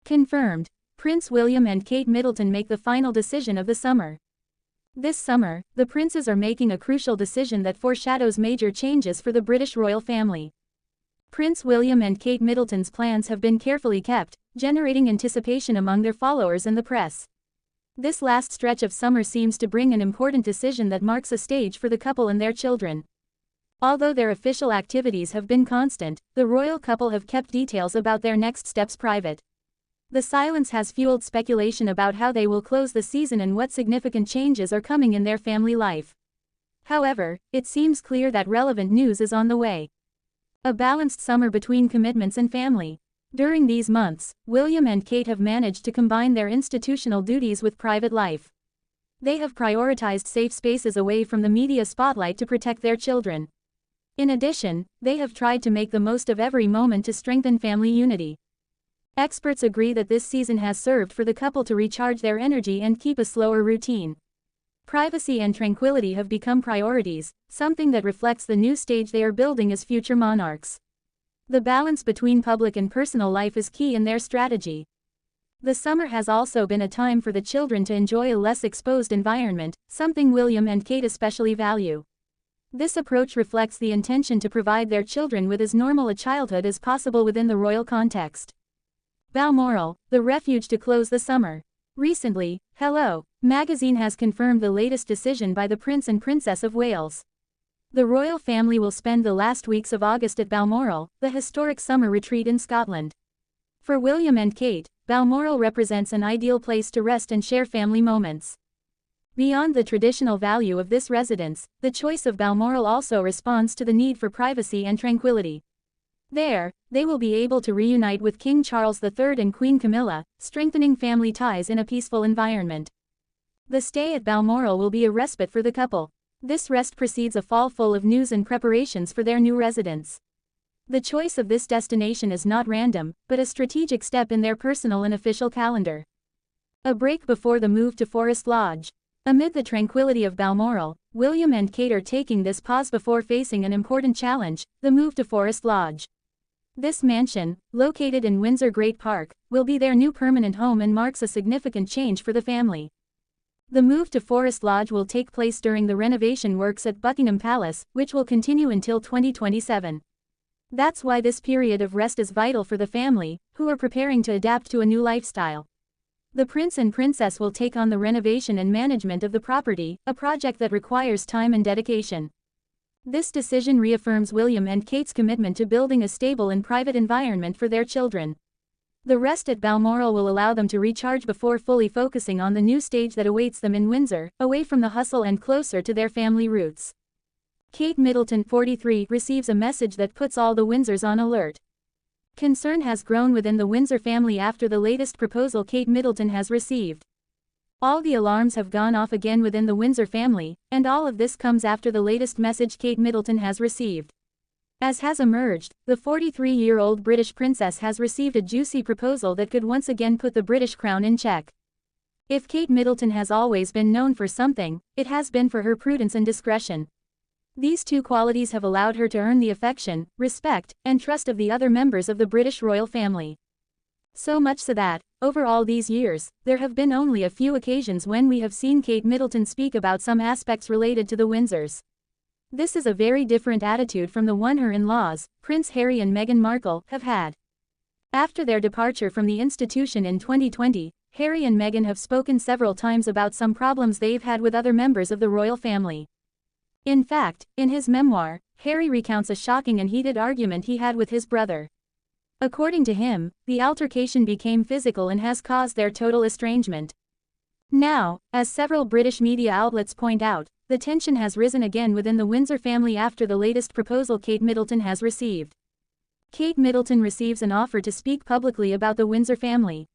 Confirmed. Prince William and Kate Middleton make the final decision of the summer. This summer, the princes are making a crucial decision that foreshadows major changes for the British royal family. Prince William and Kate Middleton's plans have been carefully kept, generating anticipation among their followers and the press. This last stretch of summer seems to bring an important decision that marks a stage for the couple and their children. Although their official activities have been constant, the royal couple have kept details about their next steps private. The silence has fueled speculation about how they will close the season and what significant changes are coming in their family life. However, it seems clear that relevant news is on the way. A balanced summer between commitments and family. During these months, William and Kate have managed to combine their institutional duties with private life. They have prioritized safe spaces away from the media spotlight to protect their children. In addition, they have tried to make the most of every moment to strengthen family unity. Experts agree that this season has served for the couple to recharge their energy and keep a slower routine. Privacy and tranquility have become priorities, something that reflects the new stage they are building as future monarchs. The balance between public and personal life is key in their strategy. The summer has also been a time for the children to enjoy a less exposed environment, something William and Kate especially value. This approach reflects the intention to provide their children with as normal a childhood as possible within the royal context. Balmoral, the refuge to close the summer. Recently, Hello magazine has confirmed the latest decision by the Prince and Princess of Wales. The royal family will spend the last weeks of August at Balmoral, the historic summer retreat in Scotland. For William and Kate, Balmoral represents an ideal place to rest and share family moments. Beyond the traditional value of this residence, the choice of Balmoral also responds to the need for privacy and tranquility. There, they will be able to reunite with King Charles III and Queen Camilla, strengthening family ties in a peaceful environment. The stay at Balmoral will be a respite for the couple. This rest precedes a fall full of news and preparations for their new residence. The choice of this destination is not random, but a strategic step in their personal and official calendar. A break before the move to Forest Lodge. Amid the tranquility of Balmoral, William and Kate are taking this pause before facing an important challenge, the move to Forest Lodge. This mansion, located in Windsor Great Park, will be their new permanent home and marks a significant change for the family. The move to Forest Lodge will take place during the renovation works at Buckingham Palace, which will continue until 2027. That's why this period of rest is vital for the family, who are preparing to adapt to a new lifestyle. The Prince and Princess will take on the renovation and management of the property, a project that requires time and dedication. This decision reaffirms William and Kate's commitment to building a stable and private environment for their children. The rest at Balmoral will allow them to recharge before fully focusing on the new stage that awaits them in Windsor, away from the hustle and closer to their family roots. Kate Middleton, 43, receives a message that puts all the Windsors on alert. Concern has grown within the Windsor family after the latest proposal Kate Middleton has received. All the alarms have gone off again within the Windsor family, and all of this comes after the latest message Kate Middleton has received. As has emerged, the 43-year-old British princess has received a juicy proposal that could once again put the British crown in check. If Kate Middleton has always been known for something, it has been for her prudence and discretion. These two qualities have allowed her to earn the affection, respect, and trust of the other members of the British royal family. So much so that, over all these years, there have been only a few occasions when we have seen Kate Middleton speak about some aspects related to the Windsors. This is a very different attitude from the one her in-laws, Prince Harry and Meghan Markle, have had. After their departure from the institution in 2020, Harry and Meghan have spoken several times about some problems they've had with other members of the royal family. In fact, in his memoir, Harry recounts a shocking and heated argument he had with his brother. According to him, the altercation became physical and has caused their total estrangement. Now, as several British media outlets point out, the tension has risen again within the Windsor family after the latest proposal Kate Middleton has received. Kate Middleton receives an offer to speak publicly about the Windsor family.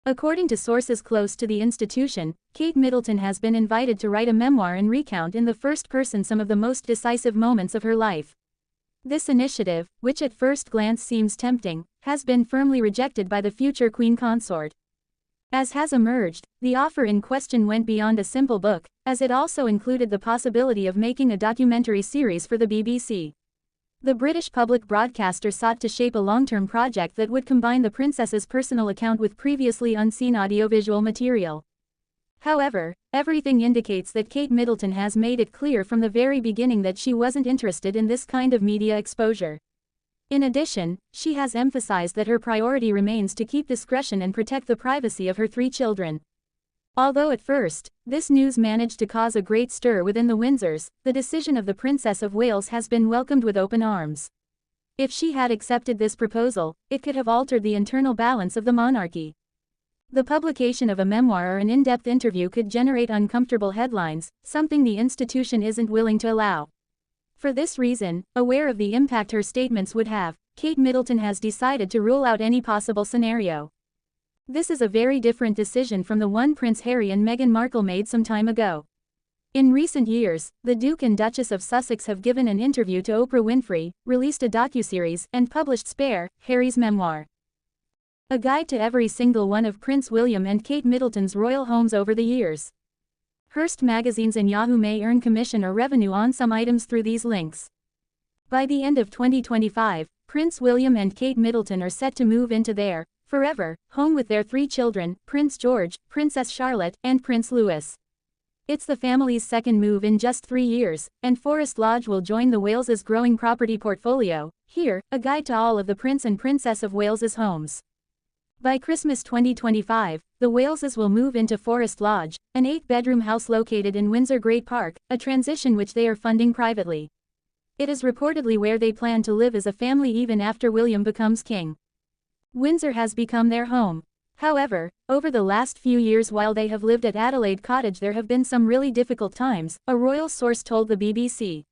According to sources close to the institution, Kate Middleton has been invited to write a memoir and recount in the first person some of the most decisive moments of her life. This initiative, which at first glance seems tempting, has been firmly rejected by the future Queen Consort. As has emerged, the offer in question went beyond a simple book, as it also included the possibility of making a documentary series for the BBC. The British public broadcaster sought to shape a long-term project that would combine the princess's personal account with previously unseen audiovisual material. However, everything indicates that Kate Middleton has made it clear from the very beginning that she wasn't interested in this kind of media exposure. In addition, she has emphasized that her priority remains to keep discretion and protect the privacy of her 3 children. Although at first, this news managed to cause a great stir within the Windsors, the decision of the Princess of Wales has been welcomed with open arms. If she had accepted this proposal, it could have altered the internal balance of the monarchy. The publication of a memoir or an in-depth interview could generate uncomfortable headlines, something the institution isn't willing to allow. For this reason, aware of the impact her statements would have, Kate Middleton has decided to rule out any possible scenario. This is a very different decision from the one Prince Harry and Meghan Markle made some time ago. In recent years, the Duke and Duchess of Sussex have given an interview to Oprah Winfrey, released a docuseries, and published Spare, Harry's memoir. A guide to every single one of Prince William and Kate Middleton's royal homes over the years. Hearst magazines and Yahoo may earn commission or revenue on some items through these links. By the end of 2025, Prince William and Kate Middleton are set to move into their forever home with their 3 children, Prince George, Princess Charlotte, and Prince Louis. It's the family's second move in just 3 years, and Forest Lodge will join the Wales's growing property portfolio. Here, a guide to all of the Prince and Princess of Wales's homes. By Christmas 2025, the Waleses will move into Forest Lodge, an 8-bedroom house located in Windsor Great Park, a transition which they are funding privately. It is reportedly where they plan to live as a family even after William becomes king. Windsor has become their home. However, over the last few years while they have lived at Adelaide Cottage there have been some really difficult times, a royal source told the BBC.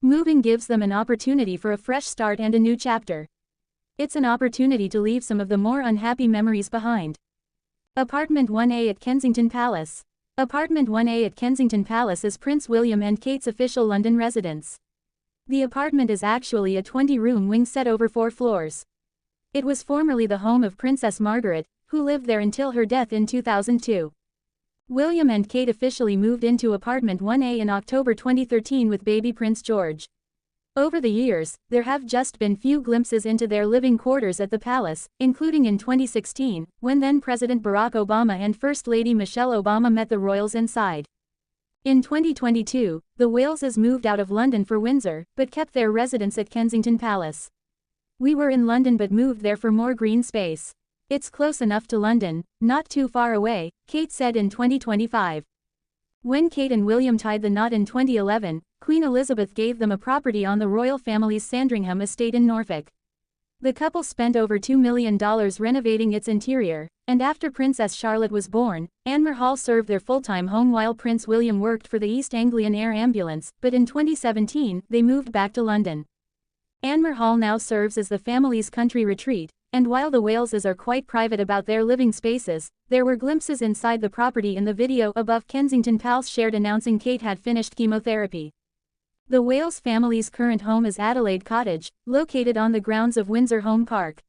Moving gives them an opportunity for a fresh start and a new chapter. It's an opportunity to leave some of the more unhappy memories behind. Apartment 1A at Kensington Palace. Apartment 1A at Kensington Palace is Prince William and Kate's official London residence. The apartment is actually a 20-room wing set over 4 floors. It was formerly the home of Princess Margaret, who lived there until her death in 2002. William and Kate officially moved into Apartment 1A in October 2013 with baby Prince George. Over the years, there have just been few glimpses into their living quarters at the palace, including in 2016, when then-President Barack Obama and First Lady Michelle Obama met the royals inside. In 2022, the Waleses moved out of London for Windsor, but kept their residence at Kensington Palace. "We were in London but moved there for more green space. It's close enough to London, not too far away," Kate said in 2025. When Kate and William tied the knot in 2011, Queen Elizabeth gave them a property on the royal family's Sandringham estate in Norfolk. The couple spent over $2 million renovating its interior, and after Princess Charlotte was born, Anmer Hall served their full-time home while Prince William worked for the East Anglian Air Ambulance, but in 2017, they moved back to London. Anmer Hall now serves as the family's country retreat, and while the Waleses are quite private about their living spaces, there were glimpses inside the property in the video above Kensington Palace shared announcing Kate had finished chemotherapy. The Wales family's current home is Adelaide Cottage, located on the grounds of Windsor Home Park.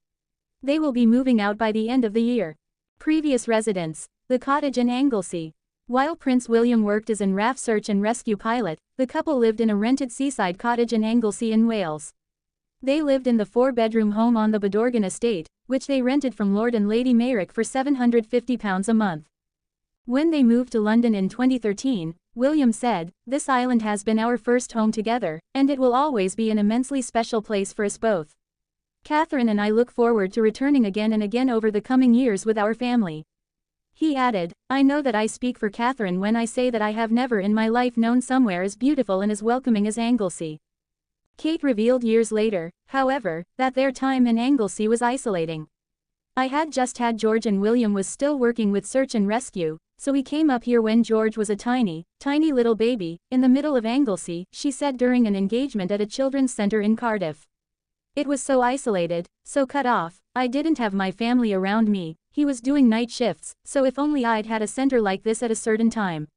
They will be moving out by the end of the year. Previous residence: the cottage in Anglesey. While Prince William worked as an RAF search and rescue pilot, the couple lived in a rented seaside cottage in Anglesey in Wales. They lived in the 4-bedroom home on the Bedorgan estate, which they rented from Lord and Lady Mayrick for £750 a month. When they moved to London in 2013, William said, "This island has been our first home together, and it will always be an immensely special place for us both. Catherine and I look forward to returning again and again over the coming years with our family." He added, "I know that I speak for Catherine when I say that I have never in my life known somewhere as beautiful and as welcoming as Anglesey." Kate revealed years later, however, that their time in Anglesey was isolating. "I had just had George and William was still working with search and rescue, so we came up here when George was a tiny little baby, in the middle of Anglesey," she said during an engagement at a children's centre in Cardiff. "It was so isolated, so cut off, I didn't have my family around me, he was doing night shifts, so if only I'd had a centre like this at a certain time."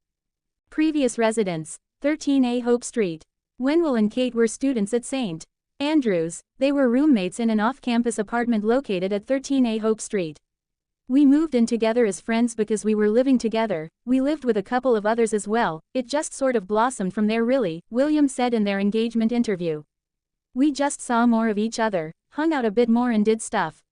Previous residence: 13A Hope Street. When Will and Kate were students at St. Andrews, they were roommates in an off-campus apartment located at 13A Hope Street. "We moved in together as friends because we were living together, we lived with a couple of others as well, it just sort of blossomed from there really," William said in their engagement interview. We just saw more of each other, hung out a bit more and did stuff.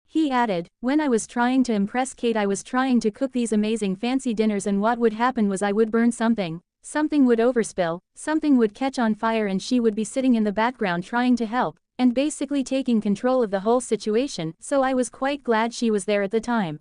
He added, when I was trying to impress Kate, I was trying to cook these amazing fancy dinners, and what would happen was I would burn something, something would overspill, something would catch on fire, and she would be sitting in the background trying to help, and basically taking control of the whole situation, so I was quite glad she was there at the time.